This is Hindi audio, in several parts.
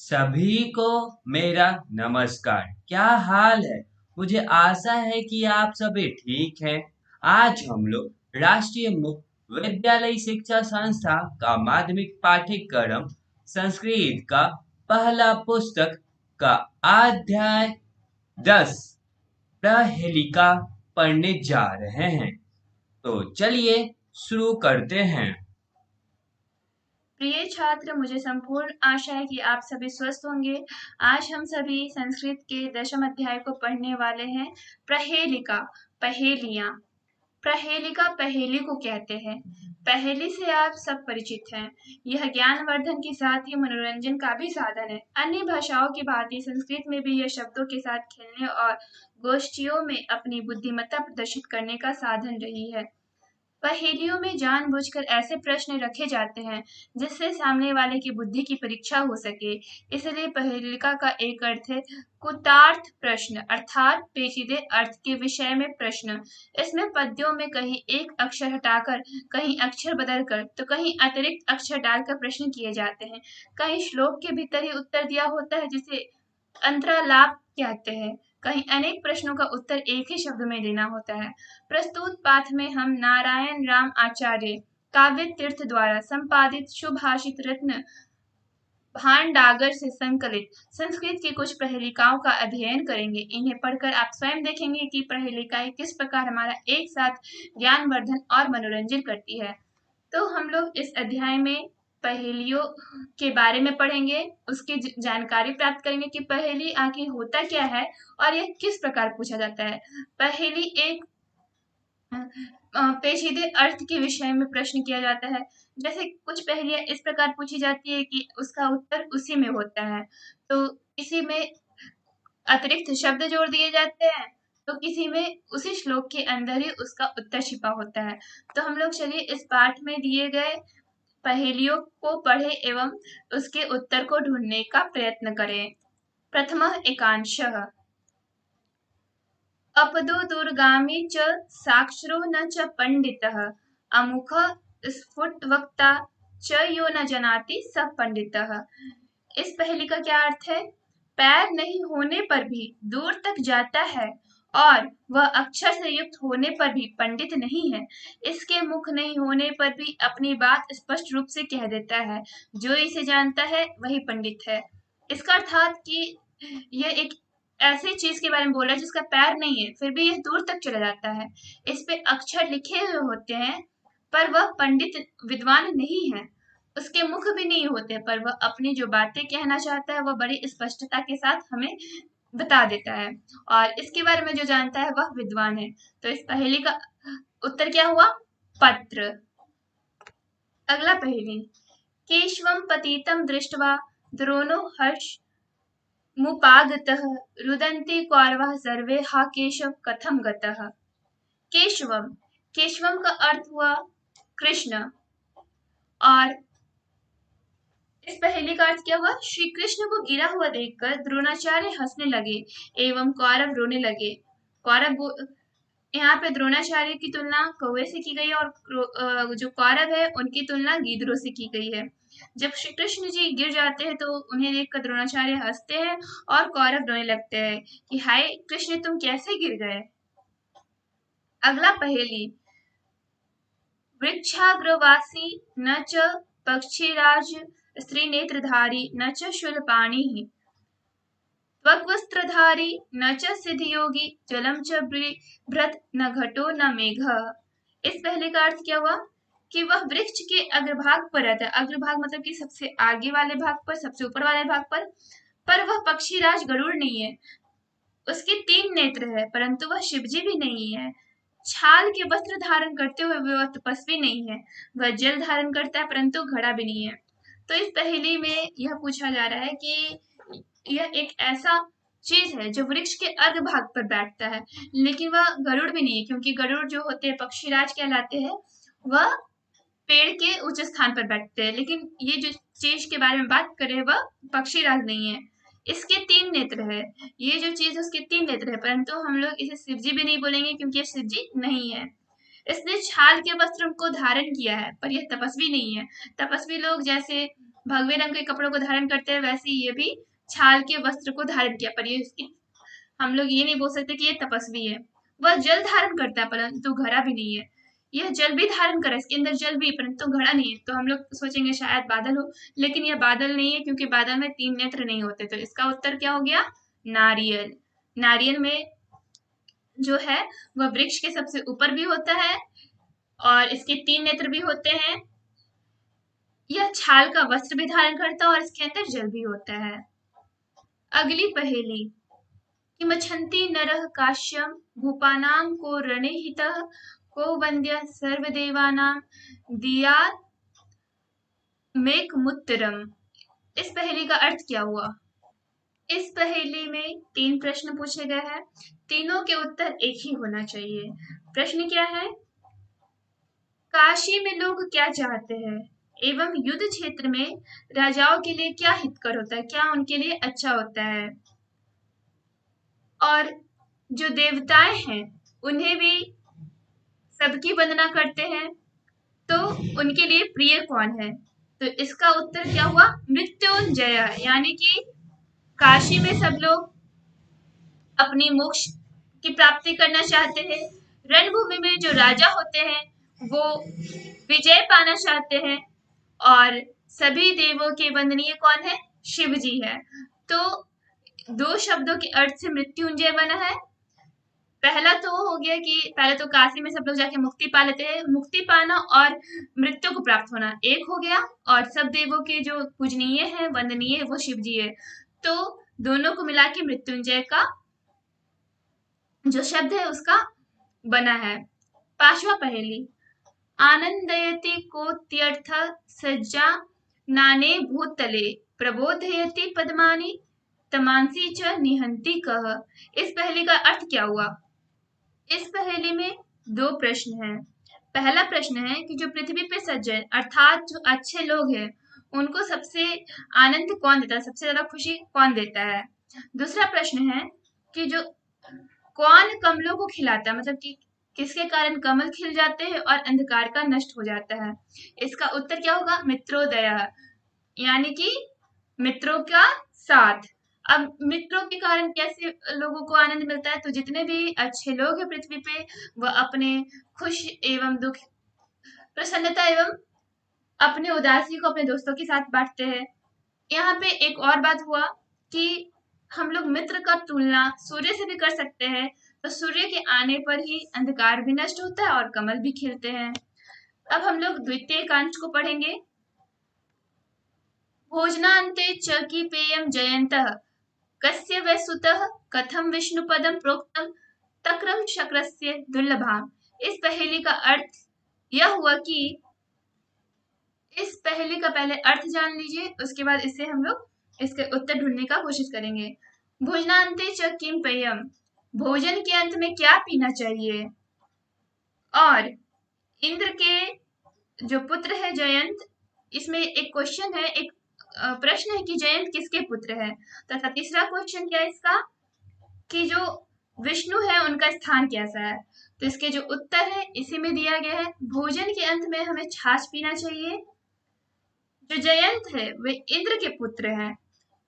सभी को मेरा नमस्कार। क्या हाल है? मुझे आशा है कि आप सभी ठीक हैं। आज हम लोग राष्ट्रीय मुक्त विद्यालय शिक्षा संस्था का माध्यमिक पाठ्यक्रम संस्कृत का पहला पुस्तक का अध्याय 10 प्रहेलिका पढ़ने जा रहे हैं। तो चलिए शुरू करते हैं। प्रिय छात्र, मुझे संपूर्ण आशा है कि आप सभी स्वस्थ होंगे। आज हम सभी संस्कृत के दशम अध्याय को पढ़ने वाले हैं। प्रहेलिका, पहेलियां। प्रहेलिका पहेली को कहते हैं। पहेली से आप सब परिचित हैं। यह ज्ञानवर्धन के साथ ही मनोरंजन का भी साधन है। अन्य भाषाओं की भांति संस्कृत में भी यह शब्दों के साथ खेलने और गोष्ठियों में अपनी बुद्धिमत्ता प्रदर्शित करने का साधन रही है। पहेलियों में जानबूझकर ऐसे प्रश्न रखे जाते हैं जिससे सामने वाले की बुद्धि की परीक्षा हो सके। इसलिए पहेलिका का एक अर्थ है कुतार्थ प्रश्न, अर्थात पेचीदे अर्थ के विषय में प्रश्न। इसमें पद्यों में कहीं एक अक्षर हटाकर, कहीं अक्षर बदलकर, तो कहीं अतिरिक्त अक्षर डालकर प्रश्न किए जाते हैं। कहीं श्लोक के भीतर ही उत्तर दिया होता है जिसे अंतरालाप कहते हैं। कहीं अनेक प्रश्नों का उत्तर एक ही शब्द में देना होता है। प्रस्तुत पाठ में हम नारायण राम आचार्य काव्य तीर्थ द्वारा संपादित सुभाषित रत्न भांडागर से संकलित संस्कृत की कुछ प्रहेलिकाओं का अध्ययन करेंगे। इन्हें पढ़कर आप स्वयं देखेंगे कि प्रहेलिकाएं किस प्रकार हमारा एक साथ ज्ञानवर्धन और मनोरंजन करती है। तो हम लोग इस अध्याय में पहेलियों के बारे में पढ़ेंगे, उसकी जानकारी प्राप्त करेंगे कि पहेली आखिर होता क्या है और यह किस प्रकार पूछा जाता है। पहेली एक पेचीदे अर्थ के विषय में प्रश्न किया जाता है। जैसे कुछ पहेलियां इस प्रकार पूछी जाती है कि उसका उत्तर उसी में होता है, तो इसी में अतिरिक्त शब्द जोड़ दिए जाते हैं, तो किसी में उसी श्लोक के अंदर ही उसका उत्तर छिपा होता है। तो हम लोग चलिए इस पाठ में दिए गए पहेलियों को पढ़े एवं उसके उत्तर को ढूंढने का प्रयत्न करें। प्रथमः एकांशः। अपदो दूरगामी च साक्षरो न च पंडितः अमुखः स्फुटवक्ता च यो न जनाति स पंडितः। इस पहेली का क्या अर्थ है? पैर नहीं होने पर भी दूर तक जाता है और वह अक्षर से युक्त होने पर भी पंडित नहीं है। इसके मुख नहीं होने पर भी अपनी बात स्पष्ट रूप से कह देता है। जो इसे जानता है वही पंडित है। इसका अर्थात कि यह एक ऐसी चीज के बारे में बोल रहा है जिसका पैर नहीं है, फिर भी यह दूर तक चला जाता है। इस पे अक्षर लिखे हुए होते हैं, पर वह पंडित विद्वान नहीं है। उसके मुख भी नहीं होते, पर वह अपनी जो बातें कहना चाहता है वह बड़ी स्पष्टता के साथ हमें बता देता है, और इसके बारे में जो जानता है वह विद्वान है। तो इस पहेली का उत्तर क्या हुआ? पत्र। अगला पहेली। केशवम पतितम दृष्ट्वा द्रोणो हर्ष मुपागतः रुदन्ति कौरवः सर्वे हा केशव कथम गतः। केशवम, केशवम का अर्थ हुआ कृष्ण, और इस पहेली का अर्थ क्या हुआ? श्री कृष्ण को गिरा हुआ देखकर द्रोणाचार्य हंसने लगे एवं कौरव रोने लगे। यहाँ पे द्रोणाचार्य की तुलना कौवे से की गई है, और जो कौरव है उनकी तुलना गीदड़ों से की गई है। जब श्री कृष्ण जी गिर जाते हैं तो उन्हें देखकर द्रोणाचार्य हंसते हैं और कौरव रोने लगते हैं कि हाय कृष्ण, तुम कैसे गिर गए। अगला पहेली। वृक्षाग्रवासी न च पक्षीराज स्त्रीनेत्रधारी न च शूलपाणिः त्वग्वस्त्रधारी न च सिद्धयोगी जलम च भृत न घटो न मेघः। इस पहले का अर्थ क्या हुआ? कि वह वृक्ष के अग्रभाग पर रहता है। अग्रभाग मतलब कि सबसे आगे वाले भाग पर, सबसे ऊपर वाले भाग पर वह पक्षीराज गरुड़ नहीं है। उसके 3 नेत्र है, परंतु वह शिवजी भी नहीं है। छाल के वस्त्र धारण करते हुए वह तपस्वी नहीं है। वह जल धारण करता है परंतु घड़ा भी नहीं है। तो इस पहेली में यह पूछा जा रहा है कि यह एक ऐसा चीज है जो वृक्ष के अर्ध भाग पर बैठता है, लेकिन वह गरुड़ भी नहीं है, क्योंकि गरुड़ जो होते हैं पक्षीराज कहलाते हैं, वह पेड़ के उच्च स्थान पर बैठते हैं। लेकिन ये जो चीज के बारे में बात कर रहे हैं वह पक्षीराज नहीं है। इसके 3 नेत्र है। ये जो चीज है उसके 3 नेत्र है, परंतु हम लोग इसे शिवजी भी नहीं बोलेंगे क्योंकि ये शिवजी नहीं है। इसने छाल के वस्त्र को धारण किया है, पर यह तपस्वी नहीं है। तपस्वी लोग जैसे भगवे रंग के कपड़ों को धारण करते हैं, वैसे ही ये भी छाल के वस्त्र को धारण किया। पर ये इसकी हम लोग ये नहीं बोल सकते कि ये तपस्वी है। वह जल धारण करता है परंतु घड़ा भी नहीं है। यह जल भी धारण करे, इसके अंदर जल भी परंतु घड़ा नहीं है। तो हम लोग सोचेंगे शायद बादल हो, लेकिन यह बादल नहीं है क्योंकि बादल में 3 नेत्र नहीं होते। तो इसका उत्तर क्या हो गया? नारियल। नारियल में जो है वह वृक्ष के सबसे ऊपर भी होता है और इसके 3 नेत्र भी होते हैं। यह छाल का वस्त्र भी धारण करता है और इसके अंदर जल भी होता है। अगली पहेली। किमछन्ति नरः काश्यं भूपानां को रणे हितः को वन्द्यः सर्वदेवानां दियात् मेघमुत्तरम्। इस पहेली का अर्थ क्या हुआ? इस पहेली में 3 प्रश्न पूछे गए हैं, तीनों के उत्तर एक ही होना चाहिए। प्रश्न क्या है? काशी में लोग क्या चाहते हैं एवं युद्ध क्षेत्र में राजाओं के लिए क्या हितकर होता है, क्या उनके लिए अच्छा होता है, और जो देवताएं हैं उन्हें भी सबकी वंदना करते हैं, तो उनके लिए प्रिय कौन है? तो इसका उत्तर क्या हुआ? मृत्युंजय। यानी कि काशी में सब लोग अपनी मोक्ष की प्राप्ति करना चाहते हैं। रणभूमि में जो राजा होते हैं वो विजय पाना चाहते हैं और सभी देवों के वंदनीय कौन है? शिव जी है। तो 2 शब्दों के अर्थ से मृत्युंजय बना है। पहला तो हो गया कि पहले तो काशी में सब लोग जाके मुक्ति पा लेते हैं, मुक्ति पाना और मृत्यु को प्राप्त होना एक हो गया, और सब देवों के जो पूजनीय है वंदनीय है वो शिव जी है। तो दोनों को मिला के मृत्युंजय का जो शब्द है उसका बना है। 5वां पहेली। आनंदयति कोत्यर्थ सज्जा नाने भूतले प्रबोधयति पद्मानि तमांसी च निहंति कह। इस पहेली का अर्थ क्या हुआ? इस पहेली में 2 प्रश्न हैं। पहला प्रश्न है कि जो पृथ्वी पे सज्जन अर्थात जो अच्छे लोग हैं उनको सबसे आनंद कौन देता है, सबसे ज्यादा खुशी कौन देता है। दूसरा प्रश्न है कि जो कौन कमलों को खिलाता है, मतलब कि किसके कारण कमल खिल जाते हैं और अंधकार का नष्ट हो जाता है। इसका उत्तर क्या होगा? मित्रोदय, यानी कि मित्रों का साथ। अब मित्रों के कारण कैसे लोगों को आनंद मिलता है? तो जितने भी अच्छे लोग हैं पृथ्वी पे वह अपने खुश एवं दुख, प्रसन्नता एवं अपने उदासी को अपने दोस्तों के साथ बांटते हैं। यहाँ पे एक और बात हुआ कि हम लोग मित्र का तुलना सूर्य से भी कर सकते हैं। तो सूर्य के आने पर ही अंधकार भी नष्ट होता है और कमल भी खिलते हैं। अब हम लोग द्वितीय कांच को पढ़ेंगे। भोजनान्ते च की पेयम जयन्तः कस्य वै सुतः कथम विष्णुपदम प्रोक्तम तक्रम शक्रस्य दुर्लभाम। इस पहेली का अर्थ यह हुआ कि इस पहेली का पहले अर्थ जान लीजिए, उसके बाद इससे हम लोग इसके उत्तर ढूंढने का कोशिश करेंगे। भोजनान्ते च किम पेयम, भोजन के अंत में क्या पीना चाहिए, और इंद्र के जो पुत्र है जयंत, इसमें एक क्वेश्चन है, एक प्रश्न है कि जयंत किसके पुत्र है। तथा तीसरा क्वेश्चन क्या है इसका कि जो विष्णु है उनका स्थान कैसा है। तो इसके जो उत्तर है इसी में दिया गया है। भोजन के अंत में हमें छाछ पीना चाहिए। जो जयंत है वे इंद्र के पुत्र हैं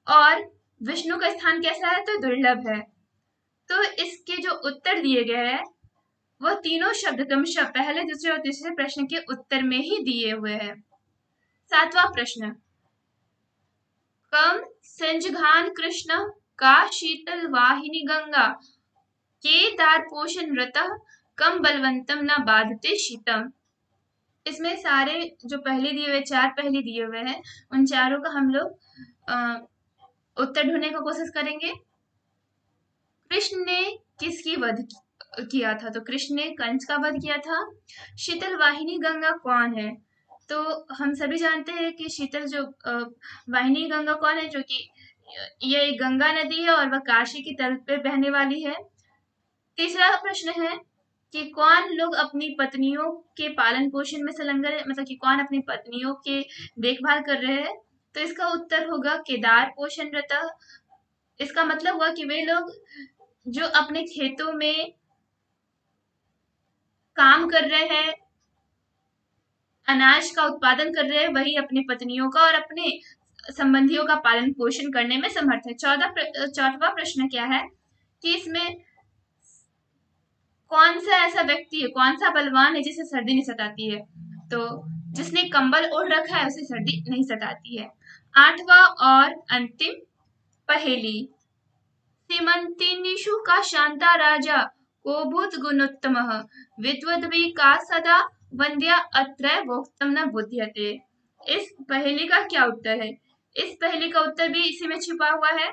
और विष्णु का स्थान कैसा है? तो दुर्लभ है। तो इसके जो उत्तर दिए गए हैं वह तीनों शब्द क्रमशः पहले, दूसरे और तीसरे प्रश्न के उत्तर में ही दिए हुए हैं। 7वां प्रश्न। कम संजघान कृष्ण का शीतल वाहिनी गंगा के दार पोषण रतः कम बलवंतम न बाधते शीतम। इसमें सारे जो पहले दिए हुए 4 पहले दिए हुए हैं उन चारों का हम लोग उत्तर ढूंढने की कोशिश करेंगे। कृष्ण ने किसकी वध किया था? तो कृष्ण ने कंस का वध किया था। शीतल वाहिनी गंगा कौन है? तो हम सभी जानते हैं कि शीतल जो वाहिनी गंगा कौन है, जो कि यह एक गंगा नदी है और वह काशी की तल पे बहने वाली है। तीसरा प्रश्न है कि कौन लोग अपनी पत्नियों के पालन पोषण में संलग्न है, मतलब कि कौन अपनी पत्नियों के देखभाल कर रहे हैं। तो इसका उत्तर होगा केदार पोषण रता। इसका मतलब हुआ कि वे लोग जो अपने खेतों में काम कर रहे हैं अनाज का उत्पादन कर रहे हैं वही अपनी पत्नियों का और अपने संबंधियों का पालन पोषण करने में समर्थ है। चौदहवां प्रश्न क्या है कि इसमें कौन सा ऐसा व्यक्ति है, कौन सा बलवान है जिसे सर्दी नहीं सताती है? तो जिसने कंबल ओढ़ रखा है उसे सर्दी नहीं सताती है। आठवां और अंतिम पहेली, सीमंतिनिषु का शांता राजा कोभूत गुणोत्तमः विद्वद्वी का सदा वन्द्या अत्र वोक्तम न बुध्यते। इस पहेली का क्या उत्तर है? इस पहेली का उत्तर भी इसी में छिपा हुआ है।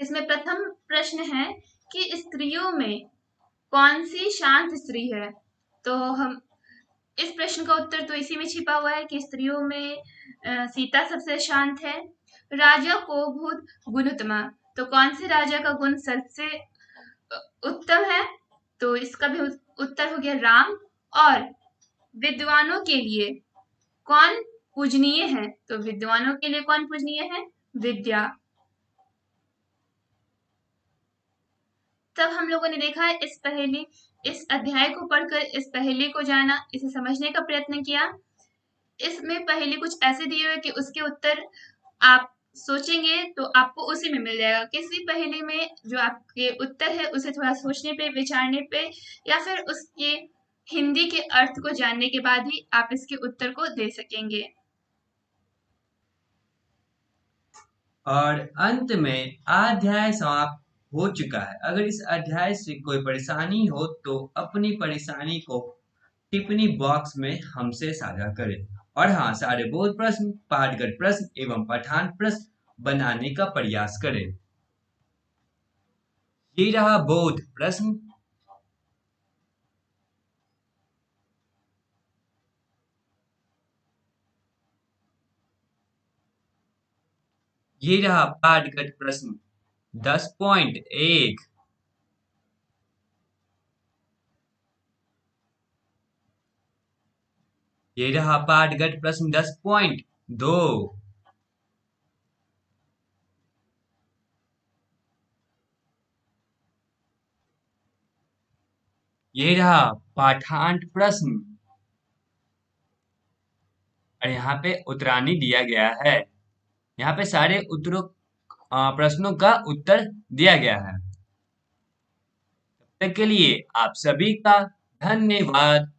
इसमें प्रथम प्रश्न है कि स्त्रियों में कौन सी शांत स्त्री है? तो हम इस प्रश्न का उत्तर तो इसी में छिपा हुआ है कि स्त्रियों में सीता सबसे शांत है। राजा को भूत गुणोत्तमा, तो कौन से राजा का गुण सबसे उत्तम है? तो इसका भी उत्तर हो गया राम। और विद्वानों के लिए कौन पूजनीय है? तो विद्वानों के लिए कौन पूजनीय है? विद्या। तब हम लोगों ने देखा है इस अध्याय को पढ़कर इस पहेली को जाना, इसे समझने का प्रयत्न किया। इसमें पहेली कुछ ऐसे दिए हुए कि उसके उत्तर आप सोचेंगे तो आपको उसी में मिल जाएगा। किसी पहेली में जो आपके उत्तर है उसे थोड़ा सोचने पे, विचारने पे या फिर उसके हिंदी के अर्थ को जानने के बाद ही आप इसके उत्तर को दे सकेंगे। और अंत में अध्याय समाप्त हो चुका है। अगर इस अध्याय से कोई परेशानी हो तो अपनी परेशानी को टिप्पणी बॉक्स में हमसे साझा करें। और हाँ, सारे बोध प्रश्न, पाठगत प्रश्न एवं पठान प्रश्न बनाने का प्रयास करें। ये रहा बोध प्रश्न। ये रहा पाठगत प्रश्न 10.1। ये रहा पाठगत प्रश्न 10.2। ये रहा पाठांत प्रश्न और यहाँ पे उत्तरानी दिया गया है। यहाँ पे सारे उत्तरों प्रश्नों का उत्तर दिया गया है। तब तक के लिए आप सभी का धन्यवाद।